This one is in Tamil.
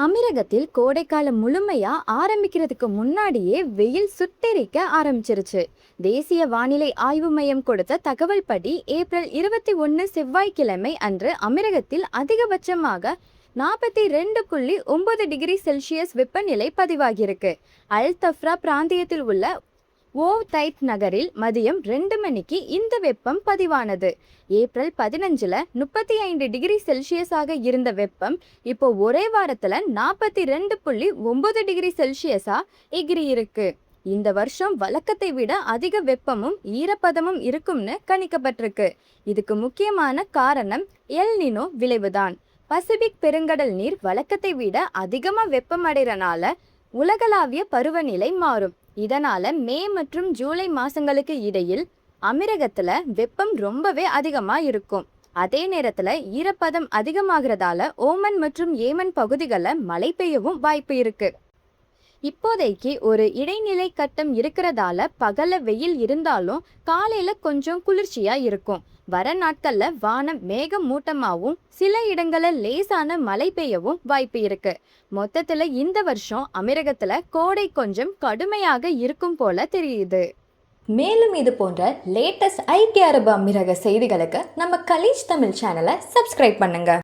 அமீரகத்தில் கோடைக்காலம் முழுமையா ஆரம்பிக்கிறதுக்கு முன்னாடியே வெயில் சுட்டெரிக்க ஆரம்பிச்சிருச்சு. தேசிய வானிலை ஆய்வு மையம் கொடுத்த தகவல் படி ஏப்ரல் 21 செவ்வாய்க்கிழமை அன்று அமீரகத்தில் அதிகபட்சமாக 42.9 டிகிரி செல்சியஸ் வெப்பநிலை பதிவாகியிருக்கு. அல் தஃப்ரா பிராந்தியத்தில் உள்ள தைத் நகரில் மதியம் 2 மணிக்கு இந்த வெப்பம் பதிவானது. ஏப்ரல் 15ல் 35 டிகிரி செல்சியஸாக இருந்த வெப்பம் இப்போ ஒரே வாரத்தில் 42.9 டிகிரி செல்சியஸா எகிரி இருக்கு. இந்த வருஷம் வழக்கத்தை விட அதிக வெப்பமும் ஈரப்பதமும் இருக்கும்னு கணிக்கப்பட்டிருக்கு. இதுக்கு முக்கியமான காரணம் எல் நினோ விளைவுதான். பசிபிக் பெருங்கடல் நீர் வழக்கத்தை விட அதிகமாக வெப்பமடைறனால உலகளாவிய பருவநிலை மாறும். இதனால மே மற்றும் ஜூலை மாசங்களுக்கு இடையில் அமீரகத்துல வெப்பம் ரொம்பவே அதிகமா இருக்கும். அதே நேரத்துல ஈரப்பதம் அதிகமாகிறதால ஓமன் மற்றும் ஏமன் பகுதிகளில் மழை பெய்யவும் வாய்ப்பு இருக்கு. இப்போதைக்கு ஒரு இடைநிலை கட்டம் இருக்கிறதால பகல்ல வெயில் இருந்தாலும் காலையில கொஞ்சம் குளிர்ச்சியா இருக்கும். வர நாட்கள்ல வானம் மேகம் மூட்டமாகவும் சில இடங்களில் லேசான மழை பெய்யவும் வாய்ப்பு இருக்கு. மொத்தத்துல இந்த வருஷம் அமீரகத்துல கோடை கொஞ்சம் கடுமையாக இருக்கும் போல தெரியுது. மேலும் இது போன்ற லேட்டஸ்ட் ஐக்கிய அரபு அமீரக செய்திகளுக்கு நம்ம கலீஜ் தமிழ் சேனலை சப்ஸ்கிரைப் பண்ணுங்க.